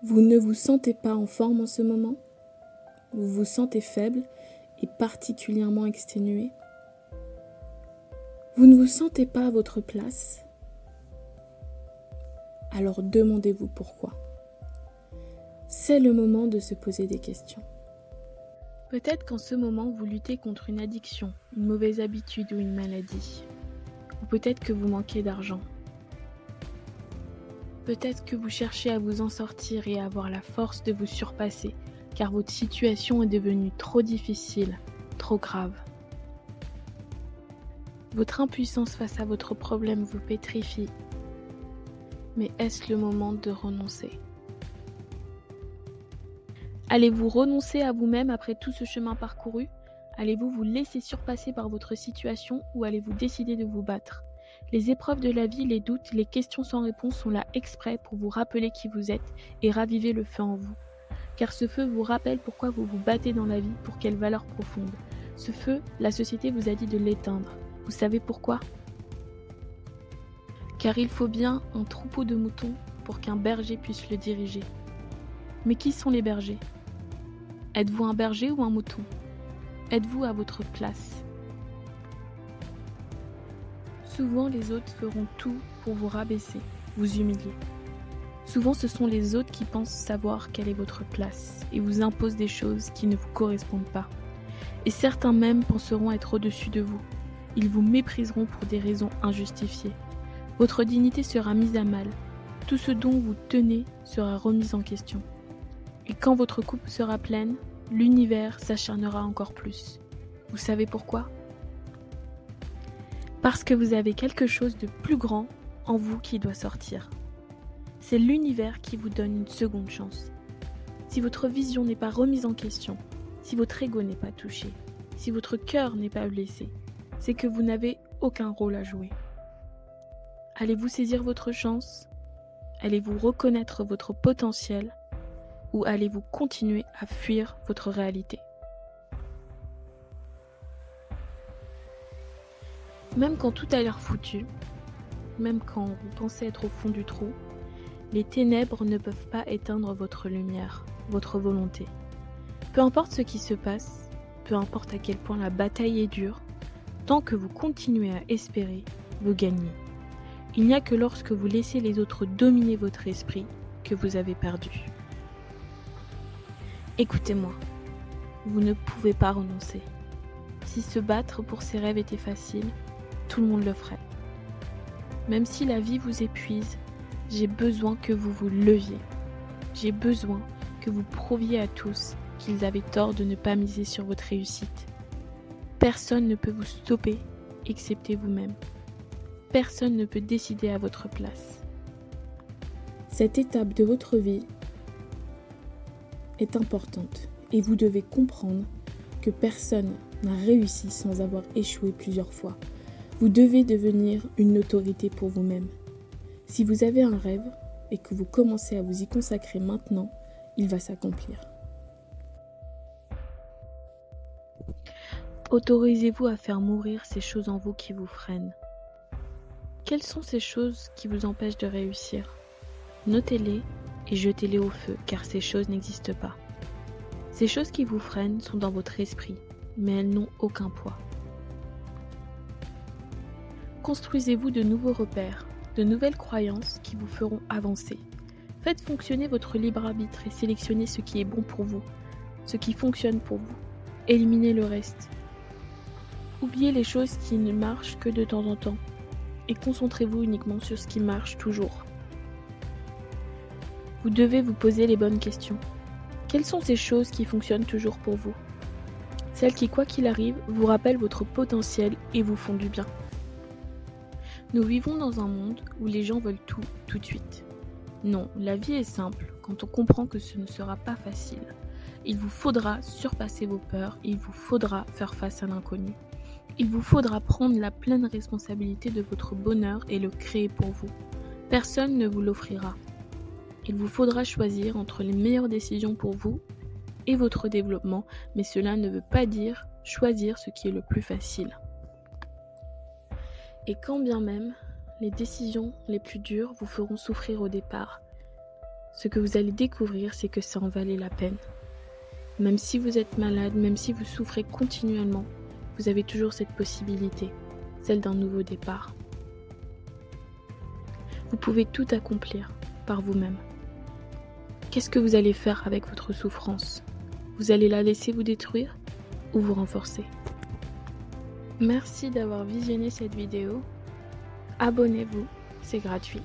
Vous ne vous sentez pas en forme en ce moment? Vous vous sentez faible et particulièrement exténué? Vous ne vous sentez pas à votre place? Alors demandez-vous pourquoi. C'est le moment de se poser des questions. Peut-être qu'en ce moment, vous luttez contre une addiction, une mauvaise habitude ou une maladie. Ou peut-être que vous manquez d'argent. Peut-être que vous cherchez à vous en sortir et à avoir la force de vous surpasser, car votre situation est devenue trop difficile, trop grave. Votre impuissance face à votre problème vous pétrifie. Mais est-ce le moment de renoncer? Allez-vous renoncer à vous-même après tout ce chemin parcouru? Allez-vous vous laisser surpasser par votre situation ou allez-vous décider de vous battre? Les épreuves de la vie, les doutes, les questions sans réponse sont là exprès pour vous rappeler qui vous êtes et raviver le feu en vous. Car ce feu vous rappelle pourquoi vous vous battez dans la vie, pour quelle valeur profonde. Ce feu, la société vous a dit de l'éteindre. Vous savez pourquoi? Car il faut bien un troupeau de moutons pour qu'un berger puisse le diriger. Mais qui sont les bergers? Êtes-vous un berger ou un mouton? Êtes-vous à votre place? Souvent, les autres feront tout pour vous rabaisser, vous humilier. Souvent, ce sont les autres qui pensent savoir quelle est votre place et vous imposent des choses qui ne vous correspondent pas. Et certains même penseront être au-dessus de vous. Ils vous mépriseront pour des raisons injustifiées. Votre dignité sera mise à mal. Tout ce dont vous tenez sera remis en question. Et quand votre coupe sera pleine, l'univers s'acharnera encore plus. Vous savez pourquoi? Parce que vous avez quelque chose de plus grand en vous qui doit sortir. C'est l'univers qui vous donne une seconde chance. Si votre vision n'est pas remise en question, si votre ego n'est pas touché, si votre cœur n'est pas blessé, c'est que vous n'avez aucun rôle à jouer. Allez-vous saisir votre chance? Allez-vous reconnaître votre potentiel? Ou allez-vous continuer à fuir votre réalité? Même quand tout a l'air foutu, même quand vous pensez être au fond du trou, les ténèbres ne peuvent pas éteindre votre lumière, votre volonté. Peu importe ce qui se passe, peu importe à quel point la bataille est dure, tant que vous continuez à espérer, vous gagnez. Il n'y a que lorsque vous laissez les autres dominer votre esprit que vous avez perdu. Écoutez-moi, vous ne pouvez pas renoncer. Si se battre pour ses rêves était facile, tout le monde le ferait. Même si la vie vous épuise, j'ai besoin que vous vous leviez. J'ai besoin que vous prouviez à tous qu'ils avaient tort de ne pas miser sur votre réussite. Personne ne peut vous stopper, excepté vous-même. Personne ne peut décider à votre place. Cette étape de votre vie est importante et vous devez comprendre que personne n'a réussi sans avoir échoué plusieurs fois. Vous devez devenir une autorité pour vous-même. Si vous avez un rêve et que vous commencez à vous y consacrer maintenant, il va s'accomplir. Autorisez-vous à faire mourir ces choses en vous qui vous freinent. Quelles sont ces choses qui vous empêchent de réussir? Notez-les et jetez-les au feu, car ces choses n'existent pas. Ces choses qui vous freinent sont dans votre esprit, mais elles n'ont aucun poids. Construisez-vous de nouveaux repères, de nouvelles croyances qui vous feront avancer. Faites fonctionner votre libre arbitre et sélectionnez ce qui est bon pour vous, ce qui fonctionne pour vous. Éliminez le reste. Oubliez les choses qui ne marchent que de temps en temps et concentrez-vous uniquement sur ce qui marche toujours. Vous devez vous poser les bonnes questions. Quelles sont ces choses qui fonctionnent toujours pour vous? Celles qui, quoi qu'il arrive, vous rappellent votre potentiel et vous font du bien. Nous vivons dans un monde où les gens veulent tout, tout de suite. Non, la vie est simple quand on comprend que ce ne sera pas facile. Il vous faudra surpasser vos peurs, il vous faudra faire face à l'inconnu. Il vous faudra prendre la pleine responsabilité de votre bonheur et le créer pour vous. Personne ne vous l'offrira. Il vous faudra choisir entre les meilleures décisions pour vous et votre développement, mais cela ne veut pas dire choisir ce qui est le plus facile. Et quand bien même, les décisions les plus dures vous feront souffrir au départ, Ce que vous allez découvrir, c'est que ça en valait la peine. Même si vous êtes malade, même si vous souffrez continuellement, vous avez toujours cette possibilité, celle d'un nouveau départ. Vous pouvez tout accomplir par vous-même. Qu'est-ce que vous allez faire avec votre souffrance? Vous allez la laisser vous détruire ou vous renforcer? Merci d'avoir visionné cette vidéo. Abonnez-vous, c'est gratuit.